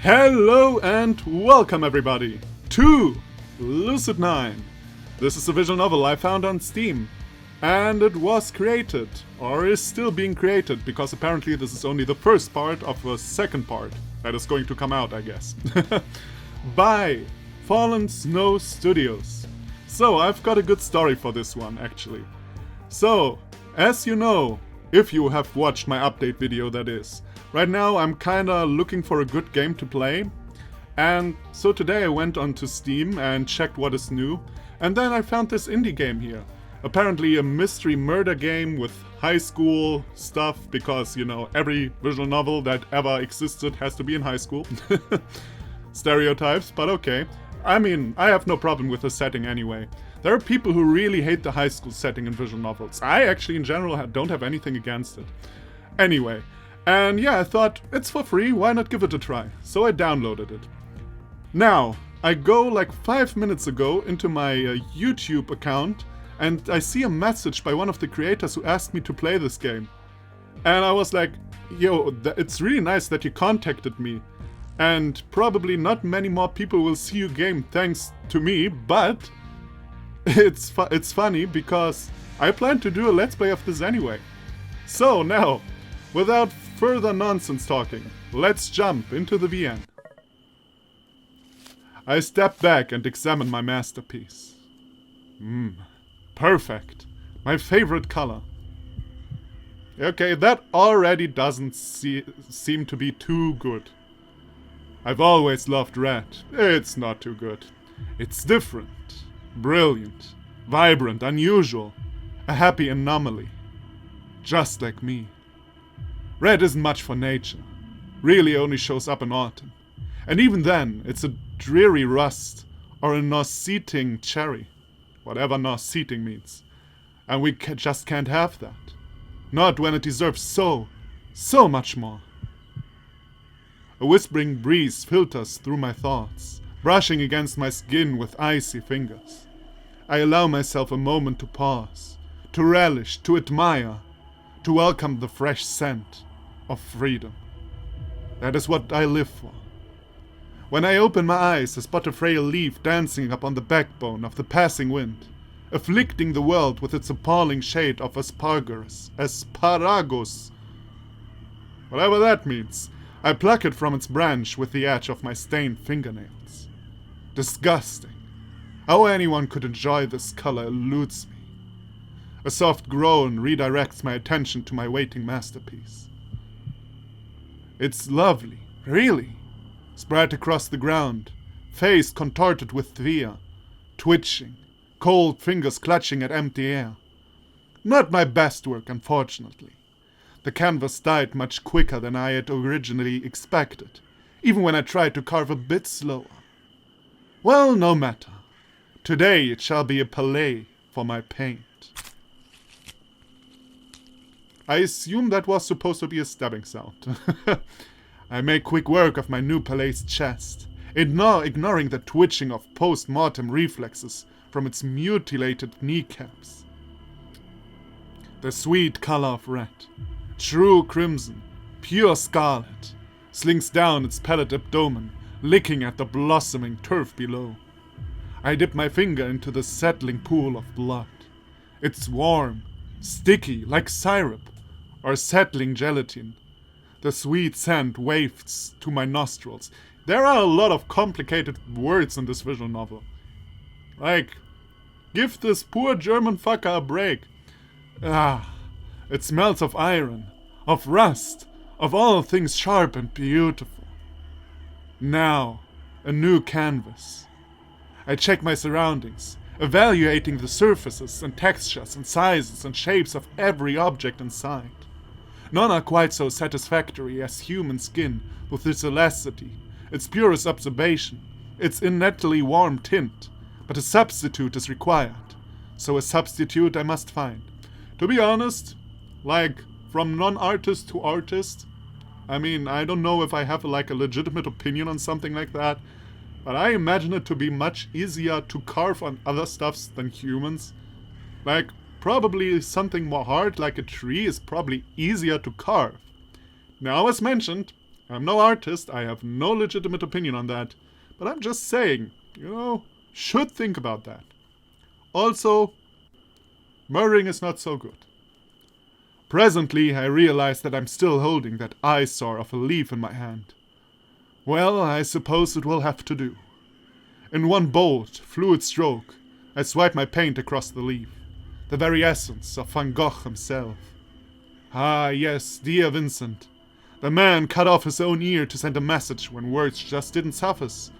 Hello and welcome everybody to Lucid9. This is a visual novel I found on Steam, and it was created, or is still being created, because apparently this is only the first part of a second part that is going to come out, I guess, by Fallen Snow Studios. So I've got a good story for this one, actually. So, as you know, if you have watched my update video, that is, right now I'm kinda looking for a good game to play, and so today I went onto Steam and checked what is new, and then I found this indie game here. Apparently a mystery murder game with high school stuff, because, you know, every visual novel that ever existed has to be in high school. Stereotypes, but okay. I mean, I have no problem with the setting anyway. There are people who really hate the high school setting in visual novels. I actually in general don't have anything against it. Anyway. And yeah, I thought, it's for free, why not give it a try? So I downloaded it. Now, I go like 5 minutes ago into my YouTube account, and I see a message by one of the creators who asked me to play this game. And I was like, yo, it's really nice that you contacted me. And probably not many more people will see your game thanks to me, but it's funny because I plan to do a let's play of this anyway. So now, without further nonsense talking, let's jump into the VN. I step back and examine my masterpiece. Perfect. My favorite color. Okay, that already doesn't seem to be too good. I've always loved red. It's not too good. It's different, brilliant, vibrant, unusual, a happy anomaly. Just like me. Red isn't much for nature. Really only shows up in autumn. And even then, it's a dreary rust or a nauseating cherry. Whatever nauseating means. And we just can't have that. Not when it deserves so much more. A whispering breeze filters through my thoughts, brushing against my skin with icy fingers. I allow myself a moment to pause, to relish, to admire, to welcome the fresh scent of freedom. That is what I live for. When I open my eyes, I spot a frail leaf dancing upon the backbone of the passing wind, afflicting the world with its appalling shade of asparagus. Whatever that means. I pluck it from its branch with the edge of my stained fingernails. Disgusting. How anyone could enjoy this color eludes me. A soft groan redirects my attention to my waiting masterpiece. It's lovely, really. Spread across the ground, face contorted with fear, twitching, cold fingers clutching at empty air. Not my best work, unfortunately. The canvas died much quicker than I had originally expected, even when I tried to carve a bit slower. Well, no matter. Today it shall be a palette for my paint. I assume that was supposed to be a stabbing sound. I make quick work of my new palette's chest, ignoring the twitching of post-mortem reflexes from its mutilated kneecaps. The sweet color of red, true crimson, pure scarlet, slings down its pallid abdomen, licking at the blossoming turf below. I dip my finger into the settling pool of blood. It's warm, sticky, like syrup, or settling gelatin. The sweet scent wafts to my nostrils. There are a lot of complicated words in this visual novel. Like, give this poor German fucker a break. It smells of iron, of rust, of all things sharp and beautiful. Now, a new canvas. I check my surroundings, evaluating the surfaces and textures and sizes and shapes of every object in sight. None are quite so satisfactory as human skin, with its elasticity, its purest observation, its innately warm tint, but a substitute is required. So a substitute I must find. To be honest, like, from non-artist to artist, I mean, I don't know if I have like a legitimate opinion on something like that, but I imagine it to be much easier to carve on other stuffs than humans. Like, probably something more hard like a tree is probably easier to carve. Now, as mentioned, I'm no artist, I have no legitimate opinion on that, but I'm just saying, should think about that. Also, murdering is not so good. Presently, I realize that I'm still holding that eyesore of a leaf in my hand. Well, I suppose it will have to do. In one bold, fluid stroke, I swipe my paint across the leaf, the very essence of Van Gogh himself. Ah, yes, dear Vincent. The man cut off his own ear to send a message when words just didn't suffice.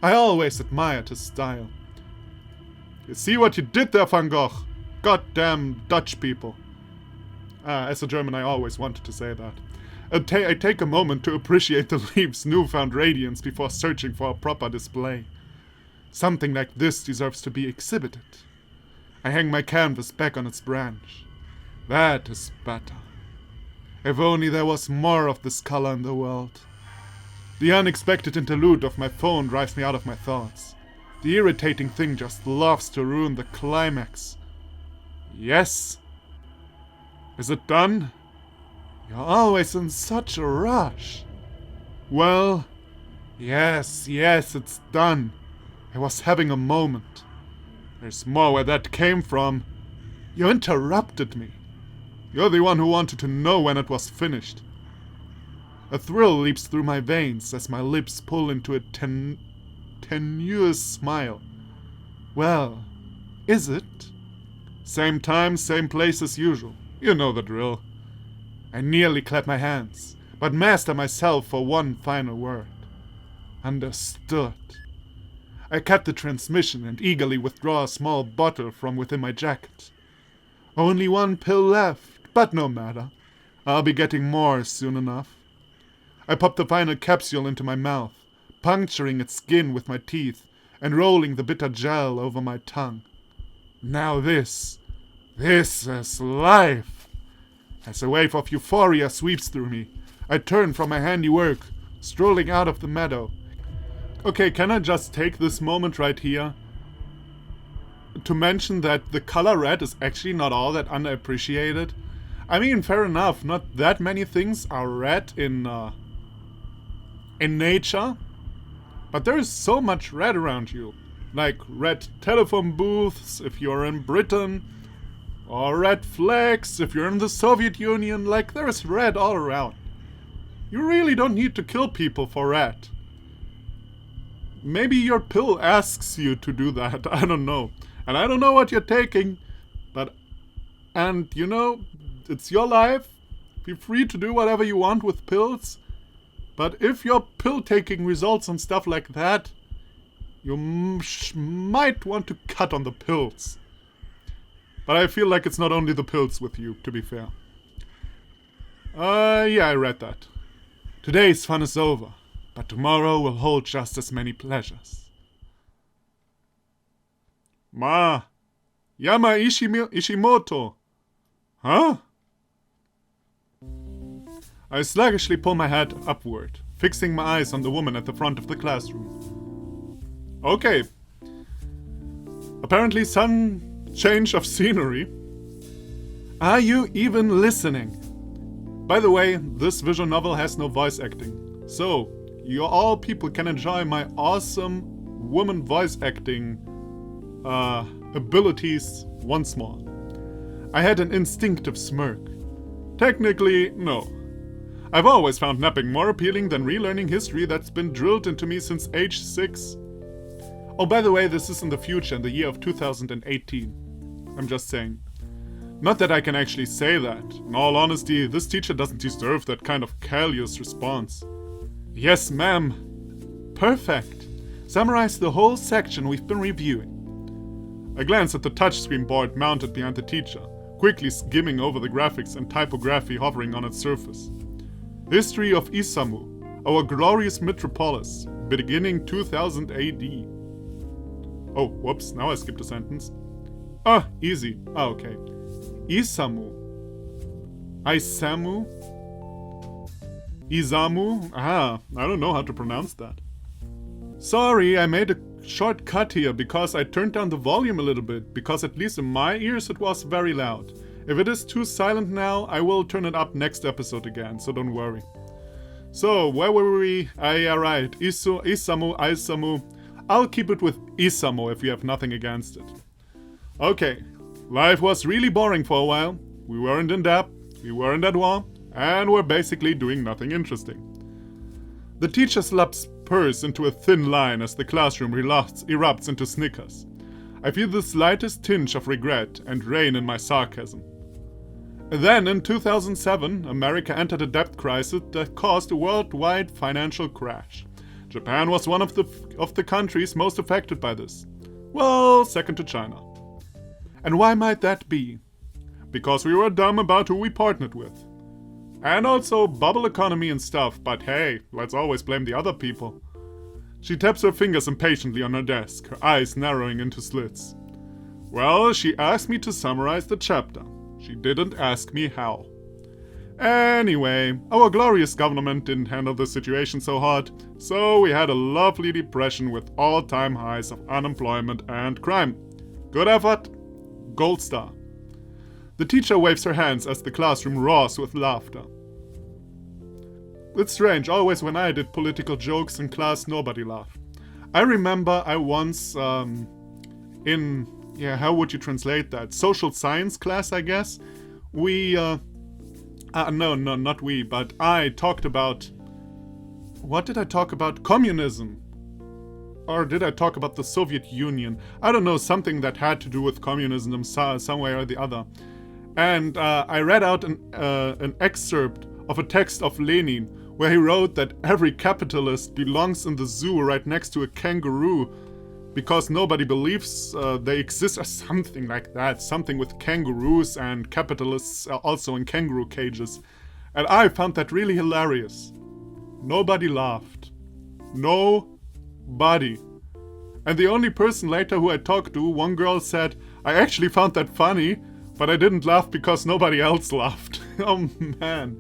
I always admired his style. You see what you did there, Van Gogh? Goddamn Dutch people. As a German, I always wanted to say that. I take a moment to appreciate the leaf's newfound radiance before searching for a proper display. Something like this deserves to be exhibited. I hang my canvas back on its branch. That is better. If only there was more of this color in the world. The unexpected interlude of my phone drives me out of my thoughts. The irritating thing just loves to ruin the climax. Yes? Is it done? You're always in such a rush. Well, yes, it's done. I was having a moment. There's more where that came from. You interrupted me. You're the one who wanted to know when it was finished. A thrill leaps through my veins as my lips pull into a tenuous smile. Well, is it? Same time, same place as usual. You know the drill. I nearly clap my hands, but master myself for one final word. Understood. I cut the transmission and eagerly withdraw a small bottle from within my jacket. Only one pill left, but no matter. I'll be getting more soon enough. I pop the final capsule into my mouth, puncturing its skin with my teeth and rolling the bitter gel over my tongue. Now this is life. As a wave of euphoria sweeps through me, I turn from my handiwork, strolling out of the meadow. Okay, can I just take this moment right here to mention that the color red is actually not all that underappreciated? I mean, fair enough, not that many things are red in nature, but there is so much red around you. Like red telephone booths if you're in Britain, or red flags if you're in the Soviet Union. Like, there is red all around. You really don't need to kill people for red. Maybe your pill asks you to do that, I don't know. And I don't know what you're taking, and it's your life. Be free to do whatever you want with pills. But if your pill taking results in stuff like that, you might want to cut on the pills. But I feel like it's not only the pills with you, to be fair. Yeah, I read that. Today's fun is over, but tomorrow will hold just as many pleasures. Yama Ishimoto. Huh? I sluggishly pull my head upward, fixing my eyes on the woman at the front of the classroom. Okay. Apparently some change of scenery. Are you even listening? By the way, this visual novel has no voice acting, so you all people can enjoy my awesome woman voice acting abilities once more. I had an instinctive smirk. Technically, no. I've always found napping more appealing than relearning history that's been drilled into me since age 6. Oh, by the way, this is in the future, in the year of 2018. I'm just saying. Not that I can actually say that. In all honesty, this teacher doesn't deserve that kind of callous response. Yes, ma'am. Perfect. Summarize the whole section we've been reviewing. I glance at the touchscreen board mounted behind the teacher, quickly skimming over the graphics and typography hovering on its surface. History of Isamu, our glorious metropolis, beginning 2000 AD. Oh, whoops, now I skipped a sentence. Easy. Okay. Isamu. Izamu? I don't know how to pronounce that. Sorry, I made a short cut here because I turned down the volume a little bit, because at least in my ears it was very loud. If it is too silent now, I will turn it up next episode again, so don't worry. So, where were we? Yeah, right. Isamu. I'll keep it with Isamu if you have nothing against it. Okay. Life was really boring for a while. We weren't in debt, we weren't at war, and we're basically doing nothing interesting. The teacher slaps purse into a thin line as the classroom erupts into snickers. I feel the slightest tinge of regret and rein in my sarcasm. Then, in 2007, America entered a debt crisis that caused a worldwide financial crash. Japan was one of the countries most affected by this. Well, second to China. And why might that be? Because we were dumb about who we partnered with. And also bubble economy and stuff, but hey, let's always blame the other people. She taps her fingers impatiently on her desk, her eyes narrowing into slits. Well, she asked me to summarize the chapter. She didn't ask me how. Anyway, our glorious government didn't handle the situation so hard, so we had a lovely depression with all-time highs of unemployment and crime. Good effort. Gold star. The teacher waves her hands as the classroom roars with laughter. It's strange, always when I did political jokes in class, nobody laughed. I remember I once, how would you translate that? Social science class, I guess. Not we, but I talked about... What did I talk about? Communism. Or did I talk about the Soviet Union? I don't know, something that had to do with communism some way or the other. And I read out an excerpt of a text of Lenin, where he wrote that every capitalist belongs in the zoo right next to a kangaroo, because nobody believes they exist, or something like that. Something with kangaroos and capitalists also in kangaroo cages. And I found that really hilarious. Nobody laughed. Nobody. And the only person later who I talked to, one girl said, I actually found that funny, but I didn't laugh because nobody else laughed. Oh man.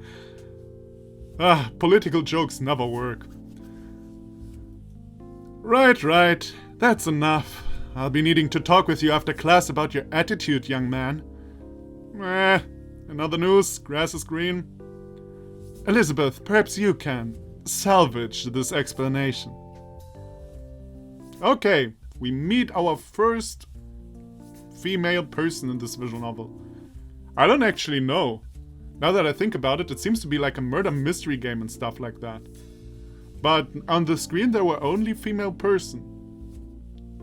Political jokes never work. Right. That's enough. I'll be needing to talk with you after class about your attitude, young man. Another news, grass is green. Elizabeth, perhaps you can salvage this explanation. Okay, we meet our first female person in this visual novel. I don't actually know. Now that I think about it, it seems to be like a murder mystery game and stuff like that. But on the screen there were only female person.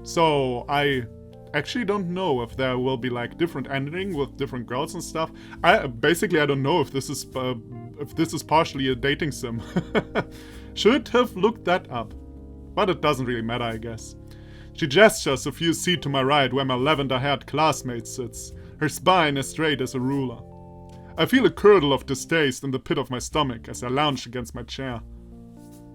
So I actually don't know if there will be like different ending with different girls and stuff. I don't know if this is partially a dating sim. Should have looked that up. But it doesn't really matter, I guess. She gestures a few seats to my right where my lavender-haired classmate sits, her spine as straight as a ruler. I feel a curdle of distaste in the pit of my stomach as I lounge against my chair.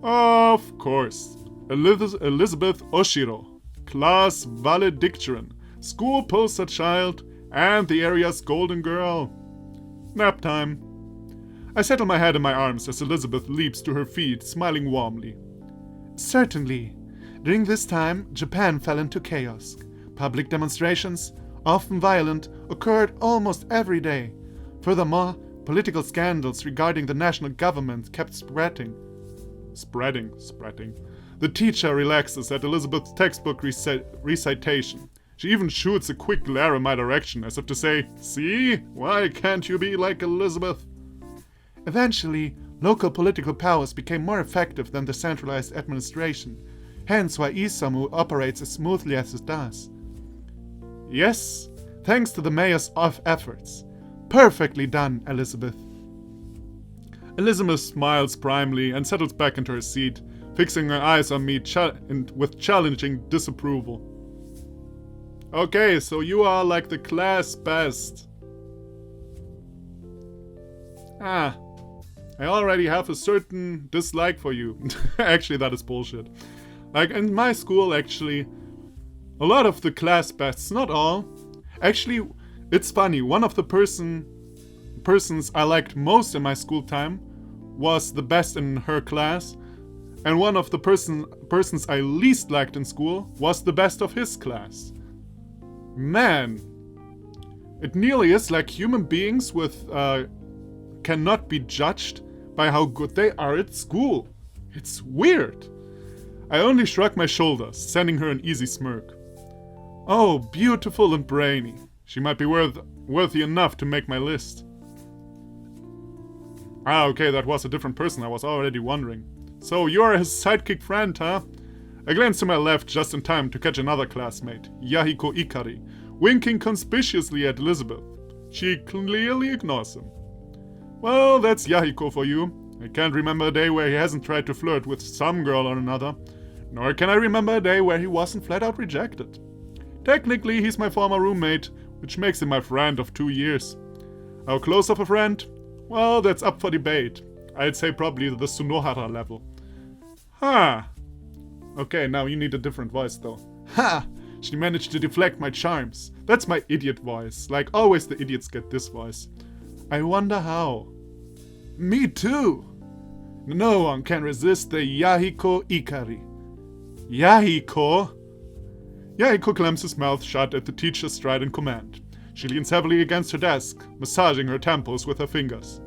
Of course, Elizabeth Oshiro, class valedictorian, school poster child, and the area's golden girl. Nap time. I settle my head in my arms as Elizabeth leaps to her feet, smiling warmly. Certainly. During this time, Japan fell into chaos. Public demonstrations, often violent, occurred almost every day. Furthermore, political scandals regarding the national government kept spreading. The teacher relaxes at Elizabeth's textbook recitation. She even shoots a quick glare in my direction, as if to say, see? Why can't you be like Elizabeth? Eventually, local political powers became more effective than the centralized administration, hence why Isamu operates as smoothly as it does. Yes, thanks to the mayor's efforts. Perfectly done, Elizabeth. Elizabeth smiles primly and settles back into her seat, fixing her eyes on me with challenging disapproval. Okay, so you are like the class best. I already have a certain dislike for you. Actually, that is bullshit. Like, in my school, actually, a lot of the class bests, not all. Actually, it's funny, one of the persons I liked most in my school time was the best in her class, and one of the persons I least liked in school was the best of his class. Man, it nearly is like human beings cannot be judged by how good they are at school. It's weird. I only shrug my shoulders, sending her an easy smirk. Oh, beautiful and brainy. She might be worthy enough to make my list. Ah, okay, that was a different person. I was already wondering. So, you're his sidekick friend, huh? I glanced to my left just in time to catch another classmate, Yahiko Ikari, winking conspicuously at Elizabeth. She clearly ignores him. Well, that's Yahiko for you. I can't remember a day where he hasn't tried to flirt with some girl or another. Nor can I remember a day where he wasn't flat out rejected. Technically, he's my former roommate, which makes him my friend of 2 years. How close of a friend? Well, that's up for debate. I'd say probably the Sunohara level. Ha! Okay, now you need a different voice though. Ha! She managed to deflect my charms. That's my idiot voice. Like always the idiots get this voice. I wonder how. Me too! No one can resist the Yahiko Ikari. Yahiko? Yahiko clams his mouth shut at the teacher's strident command. She leans heavily against her desk, massaging her temples with her fingers.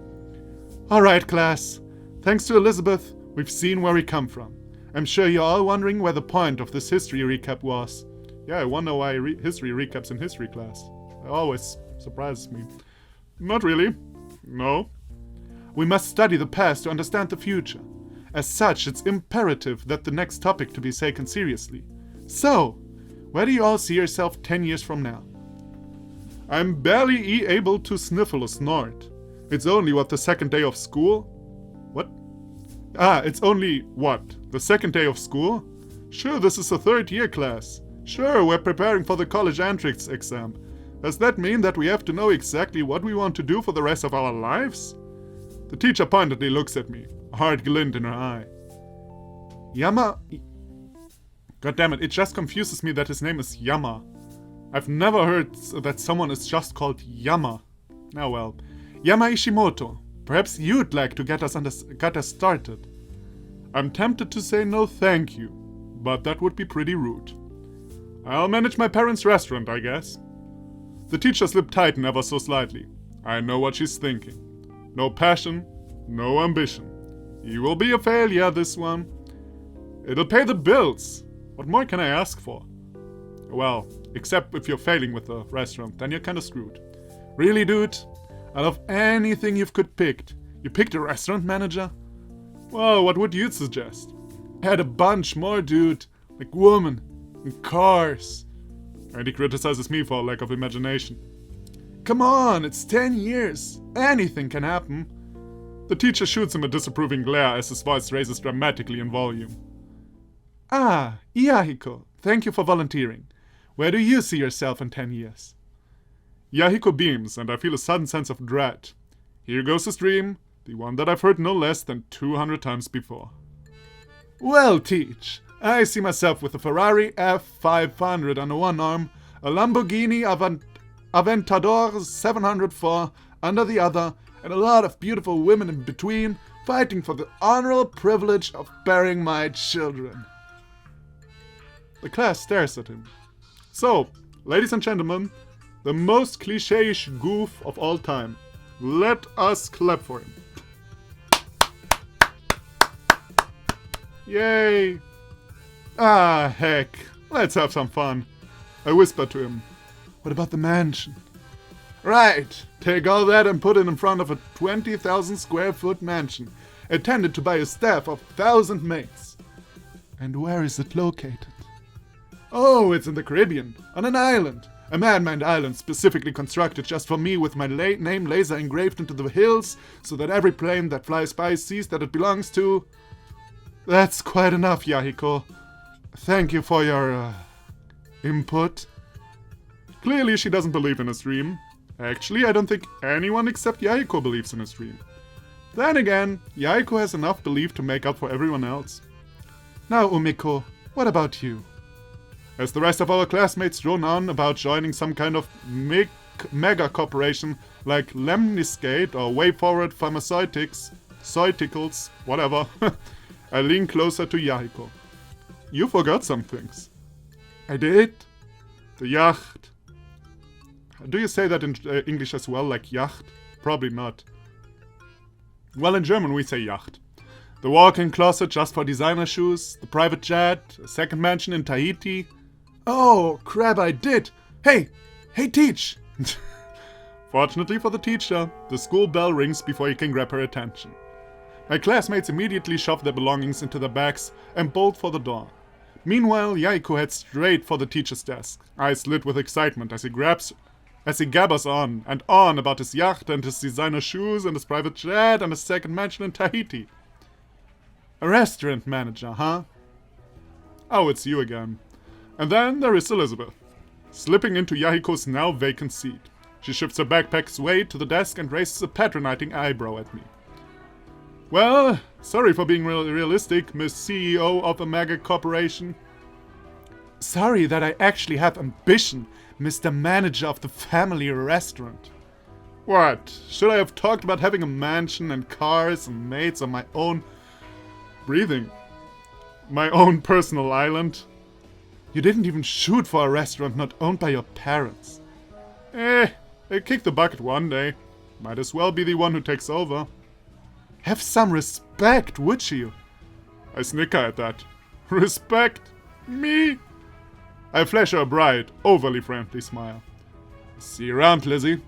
Alright, class. Thanks to Elizabeth, we've seen where we come from. I'm sure you're all wondering where the point of this history recap was. Yeah, I wonder why history recaps in history class. It always surprises me. Not really. No. We must study the past to understand the future. As such, it's imperative that the next topic to be taken seriously. So, where do you all see yourself 10 years from now? I'm barely able to sniffle a snort. It's only, the second day of school? What? It's only, the second day of school? Sure, this is a third-year class. Sure, we're preparing for the college entrance exam. Does that mean that we have to know exactly what we want to do for the rest of our lives? The teacher pointedly looks at me, a hard glint in her eye. Yama... God damn it, it just confuses me that his name is Yama. I've never heard that someone is just called Yama. Oh well. Yama Ishimoto, perhaps you'd like to get us started. I'm tempted to say no thank you, but that would be pretty rude. I'll manage my parents' restaurant, I guess. The teacher's lip tightened ever so slightly. I know what she's thinking. No passion, no ambition. You will be a failure, this one. It'll pay the bills. What more can I ask for? Well, except if you're failing with the restaurant, then you're kinda screwed. Really, dude? Out of anything you could picked, you picked a restaurant manager? Well, what would you suggest? I had a bunch more, dude. Like women and cars. And he criticizes me for a lack of imagination. Come on, it's 10 years. Anything can happen. The teacher shoots him a disapproving glare as his voice raises dramatically in volume. Ah, Yahiko, thank you for volunteering. Where do you see yourself in 10 years? Yahiko beams, and I feel a sudden sense of dread. Here goes his dream, the one that I've heard no less than 200 times before. Well, Teach, I see myself with a Ferrari F500 under one arm, a Lamborghini Aventador 704 under the other, and a lot of beautiful women in between, fighting for the honorable privilege of bearing my children. The class stares at him. So, ladies and gentlemen, the most cliche-ish goof of all time. Let us clap for him. Yay! Ah, heck. Let's have some fun. I whispered to him. What about the mansion? Right. Take all that and put it in front of a 20,000 square foot mansion, intended to by a staff of 1,000 maids. And where is it located? Oh, it's in the Caribbean, on an island. A man-made island specifically constructed just for me with my name laser engraved into the hills so that every plane that flies by sees that it belongs to... That's quite enough, Yahiko. Thank you for your, input. Clearly she doesn't believe in his dream. Actually, I don't think anyone except Yahiko believes in his dream. Then again, Yahiko has enough belief to make up for everyone else. Now, Umiko, what about you? As the rest of our classmates drone on about joining some kind of mega corporation like Lemniscate or Way Forward Pharmaceuticals, whatever, I lean closer to Yahiko. You forgot some things. I did? The yacht. Do you say that in English as well, like yacht? Probably not. Well, in German we say Yacht. The walk-in closet just for designer shoes, the private jet, a second mansion in Tahiti. Oh, crap, I did! Hey, teach! Fortunately for the teacher, the school bell rings before he can grab her attention. My classmates immediately shove their belongings into their bags and bolt for the door. Meanwhile, Yaiko heads straight for the teacher's desk, eyes lit with excitement as he gabbers on and on about his yacht and his designer shoes and his private jet and his second mansion in Tahiti. A restaurant manager, huh? Oh, it's you again. And then there is Elizabeth, slipping into Yahiko's now vacant seat. She shifts her backpack's weight to the desk and raises a patronizing eyebrow at me. Well, sorry for being realistic, Miss CEO of a mega corporation. Sorry that I actually have ambition, Mr. Manager of the family restaurant. What? Should I have talked about having a mansion and cars and maids on my own breathing? My own personal island? You didn't even shoot for a restaurant not owned by your parents. They kick the bucket one day. Might as well be the one who takes over. Have some respect, would you? I snicker at that. Respect? Me? I flash her a bright, overly friendly smile. See you around, Lizzie.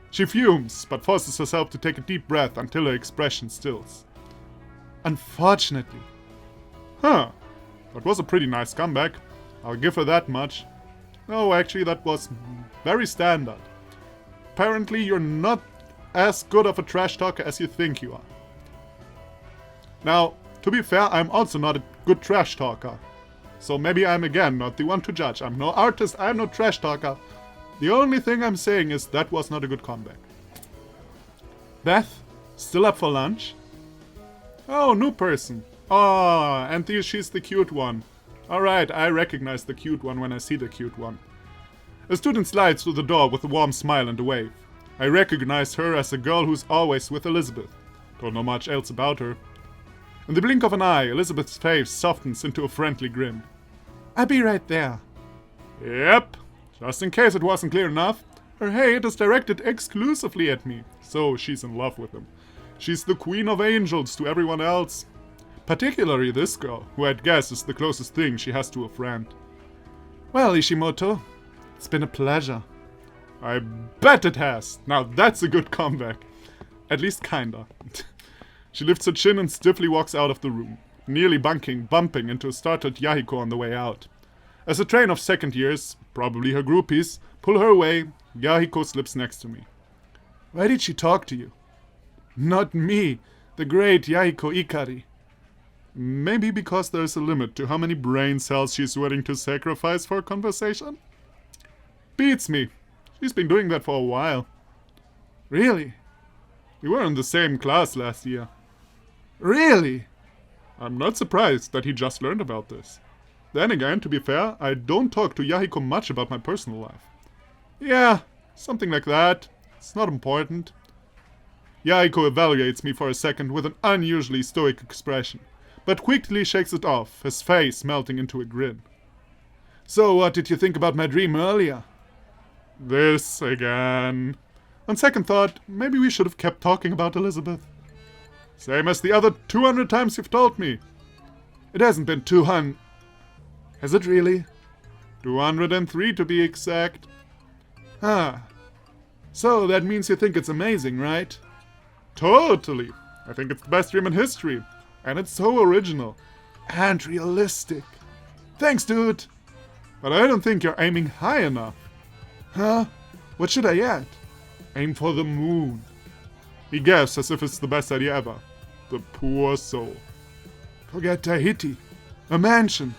She fumes, but forces herself to take a deep breath until her expression stills. Unfortunately. Huh. That was a pretty nice comeback. I'll give her that much. No, actually, that was very standard. Apparently, you're not as good of a trash talker as you think you are. Now, to be fair, I'm also not a good trash talker. So maybe I'm again not the one to judge. I'm no artist, I'm no trash talker. The only thing I'm saying is that was not a good comeback. Beth, still up for lunch? Oh, new person. Oh, and she's the cute one. Alright, I recognize the cute one when I see the cute one. A student slides through the door with a warm smile and a wave. I recognize her as the girl who's always with Elizabeth. Don't know much else about her. In the blink of an eye, Elizabeth's face softens into a friendly grin. I'll be right there. Yep. Just in case it wasn't clear enough, her hate is directed exclusively at me, so she's in love with him. She's the queen of angels to everyone else. Particularly this girl, who I'd guess is the closest thing she has to a friend. Well, Ishimoto, it's been a pleasure. I bet it has. Now that's a good comeback. At least kinda. She lifts her chin and stiffly walks out of the room, nearly bumping into a startled Yahiko on the way out. As a train of second years, probably her groupies, pull her away, Yahiko slips next to me. Why did she talk to you? Not me, the great Yahiko Ikari. Maybe because there's a limit to how many brain cells she's willing to sacrifice for a conversation? Beats me. She's been doing that for a while. Really? We were in the same class last year. Really? I'm not surprised that he just learned about this. Then again, to be fair, I don't talk to Yahiko much about my personal life. Yeah, something like that. It's not important. Yahiko evaluates me for a second with an unusually stoic expression, but quickly shakes it off, his face melting into a grin. So what did you think about my dream earlier? This again. On second thought, maybe we should have kept talking about Elizabeth. Same as the other 200 times you've told me. It hasn't been 200. Has it really? 203 to be exact. Ah. So that means you think it's amazing, right? Totally. I think it's the best dream in history. And it's so original. And realistic. Thanks, dude. But I don't think you're aiming high enough. Huh? What should I add? Aim for the moon. He gasps as if it's the best idea ever. The poor soul. Forget Tahiti. A mansion.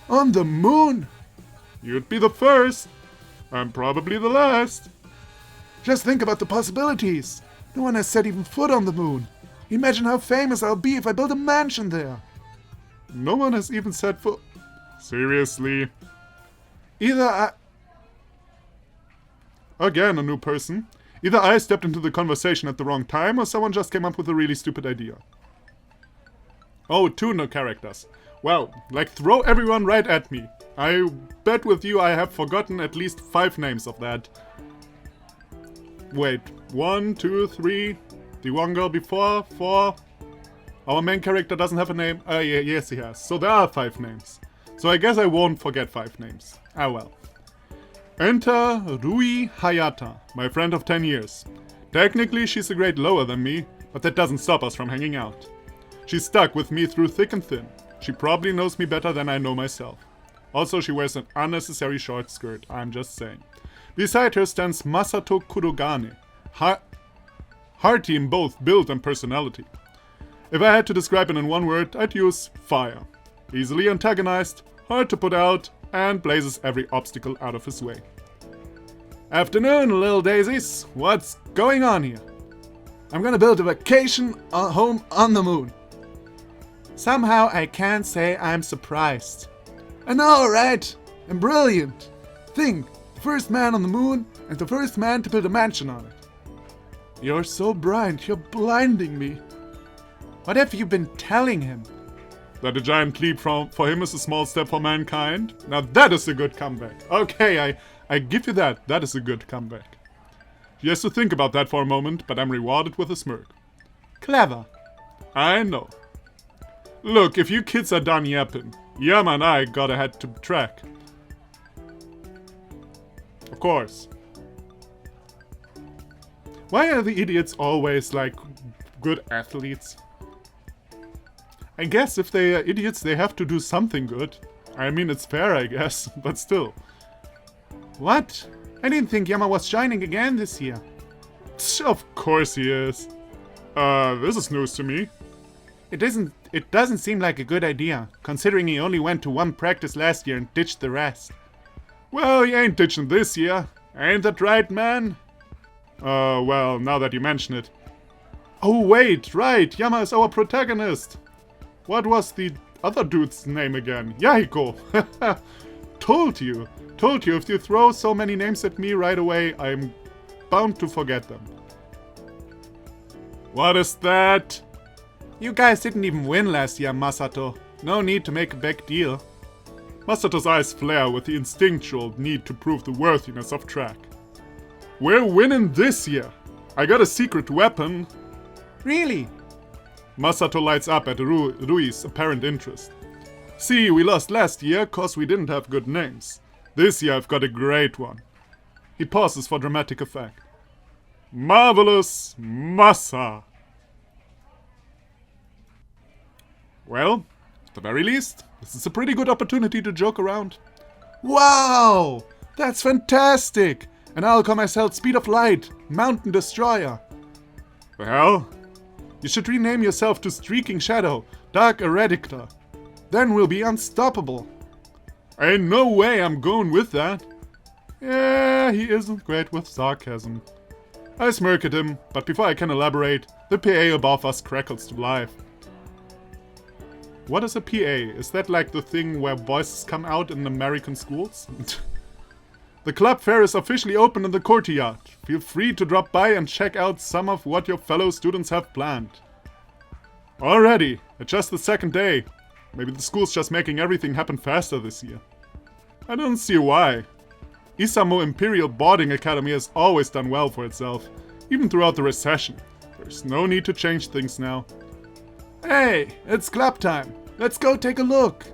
On the moon. You'd be the first. And probably the last. Just think about the possibilities. No one has set even foot on the moon. Imagine how famous I'll be if I build a mansion there. No one has even set foot. Seriously. Again, a new person. Either I stepped into the conversation at the wrong time, or someone just came up with a really stupid idea. Oh, 2 new characters. Well, like throw everyone right at me. I bet with you I have forgotten at least 5 names of that. Wait, 1, 2, 3... The one girl before, 4. Our main character doesn't have a name. Yeah, yes, he has. So there are 5 names. So I guess I won't forget 5 names. Ah well. Enter Rui Hayata, my friend of 10 years. Technically, she's a grade lower than me, but that doesn't stop us from hanging out. She's stuck with me through thick and thin. She probably knows me better than I know myself. Also, she wears an unnecessary short skirt, I'm just saying. Beside her stands Masato Kurogane, hearty in both build and personality. If I had to describe it in one word, I'd use fire. Easily antagonized, hard to put out, and blazes every obstacle out of his way. Afternoon, little daisies. What's going on here? I'm gonna build a vacation home on the moon. Somehow I can't say I'm surprised. I know, right? I'm brilliant. Think, the first man on the moon and the first man to build a mansion on it. You're so bright, you're blinding me. What have you been telling him? That a giant leap for him is a small step for mankind? Now that is a good comeback. Okay, I give you that. That is a good comeback. He has to think about that for a moment, but I'm rewarded with a smirk. Clever. I know. Look, if you kids are done yapping, Yama and I gotta head to track. Of course. Why are the idiots always, like, good athletes? I guess if they are idiots, they have to do something good. I mean, it's fair, I guess, but still. What? I didn't think Yama was shining again this year. Of course he is. This is news to me. It doesn't seem like a good idea, considering he only went to one practice last year and ditched the rest. Well, he ain't ditching this year. Ain't that right, man? Well, now that you mention it. Oh wait, right, Yama is our protagonist. What was the other dude's name again? Yahiko! Told you, if you throw so many names at me right away, I'm bound to forget them. What is that? You guys didn't even win last year, Masato. No need to make a big deal. Masato's eyes flare with the instinctual need to prove the worthiness of track. We're winning this year! I got a secret weapon. Really? Masato lights up at Rui's apparent interest. See, we lost last year cause we didn't have good names. This year I've got a great one. He pauses for dramatic effect. Marvelous Masa! Well, at the very least, this is a pretty good opportunity to joke around. Wow! That's fantastic! And I'll call myself Speed of Light, Mountain Destroyer. The hell? You should rename yourself to Streaking Shadow, Dark Eradictor. Then we'll be unstoppable. Ain't no way I'm going with that. Yeah, he isn't great with sarcasm. I smirk at him, but before I can elaborate, the PA above us crackles to life. What is a PA? Is that like the thing where voices come out in American schools? The club fair is officially open in the courtyard. Feel free to drop by and check out some of what your fellow students have planned. Already, it's just the second day. Maybe the school's just making everything happen faster this year. I don't see why. Isamo Imperial Boarding Academy has always done well for itself, even throughout the recession. There's no need to change things now. Hey, it's club time. Let's go take a look.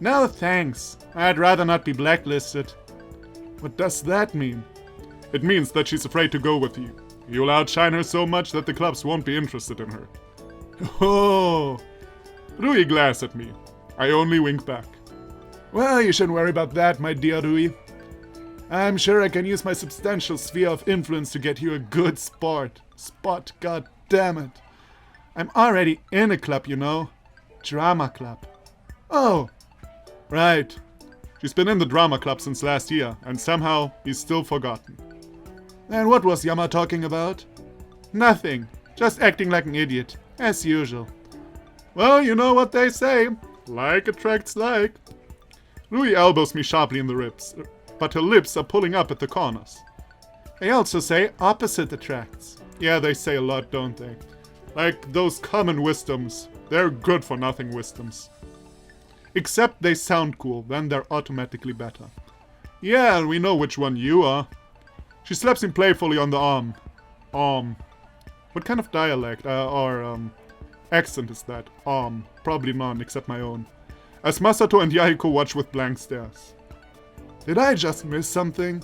No thanks. I'd rather not be blacklisted. What does that mean? It means that she's afraid to go with you. You'll outshine her so much that the clubs won't be interested in her. Oh! Rui glares at me. I only wink back. Well, you shouldn't worry about that, my dear Rui. I'm sure I can use my substantial sphere of influence to get you a good spot, god damn it. I'm already in a club, you know. Drama club. Oh! Right. She's been in the drama club since last year, and somehow he's still forgotten. And what was Yama talking about? Nothing. Just acting like an idiot, as usual. Well, you know what they say. Like attracts like. Rui elbows me sharply in the ribs, but her lips are pulling up at the corners. They also say opposite attracts. Yeah, they say a lot, don't they? Like those common wisdoms. They're good for nothing wisdoms. Except they sound cool, then they're automatically better. Yeah, we know which one you are. She slaps him playfully on the arm. What kind of dialect or accent is that? Probably none, except my own. As Masato and Yahiko watch with blank stares. Did I just miss something?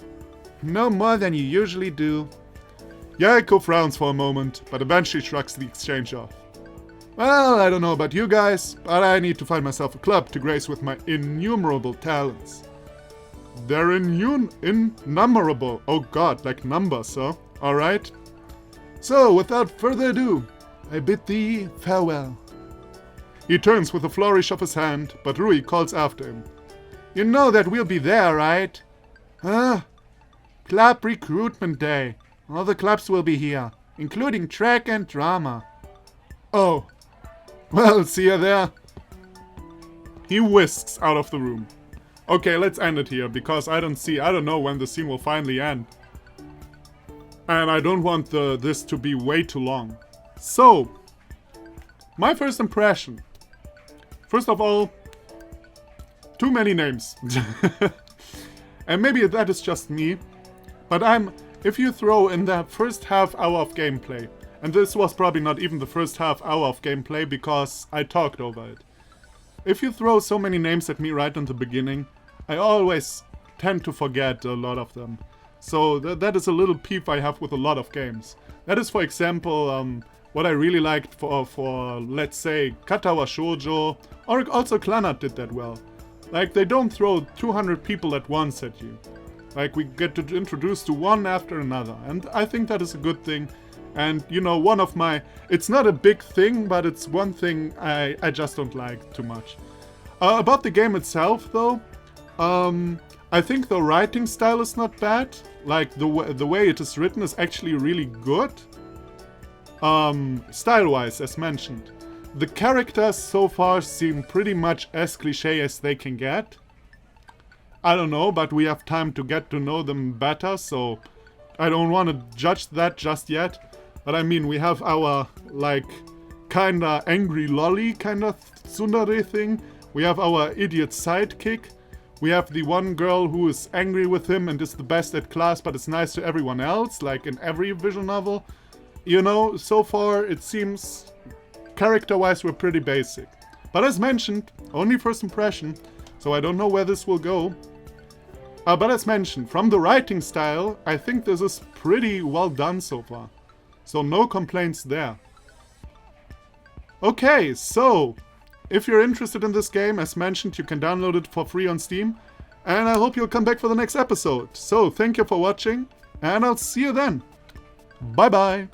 No more than you usually do. Yahiko frowns for a moment, but eventually shrugs the exchange off. Well, I don't know about you guys, but I need to find myself a club to grace with my innumerable talents. They're innumerable. Oh god, like numbers, huh? Alright. So, without further ado, I bid thee farewell. He turns with a flourish of his hand, but Rui calls after him. You know that we'll be there, right? Huh? Club recruitment day. All the clubs will be here, including track and drama. Oh. Well, see you there. He whisks out of the room. Okay, let's end it here, because I don't know when the scene will finally end. And I don't want this to be way too long. So, my first impression. First of all, too many names. And maybe that is just me, but if you throw in the first half hour of gameplay, and this was probably not even the first half hour of gameplay because I talked over it. If you throw so many names at me right in the beginning, I always tend to forget a lot of them. So that is a little peeve I have with a lot of games. That is, for example, what I really liked for let's say, Katawa Shoujo, or also Clannad did that well. Like, they don't throw 200 people at once at you. Like, we get to introduce to one after another, and I think that is a good thing. And, you know, one of my... It's not a big thing, but it's one thing I just don't like too much. About the game itself, though, I think the writing style is not bad. Like, the way it is written is actually really good. Style-wise, as mentioned. The characters so far seem pretty much as cliché as they can get. I don't know, but we have time to get to know them better, so I don't want to judge that just yet. But I mean, we have our, like, kinda angry lolly kinda tsundere thing. We have our idiot sidekick. We have the one girl who is angry with him and is the best at class but is nice to everyone else, like in every visual novel. You know, so far it seems character-wise we're pretty basic. But as mentioned, only first impression, so I don't know where this will go. But as mentioned, from the writing style, I think this is pretty well done so far. So no complaints there. Okay, so if you're interested in this game, as mentioned, you can download it for free on Steam. And I hope you'll come back for the next episode. So thank you for watching, and I'll see you then. Bye bye.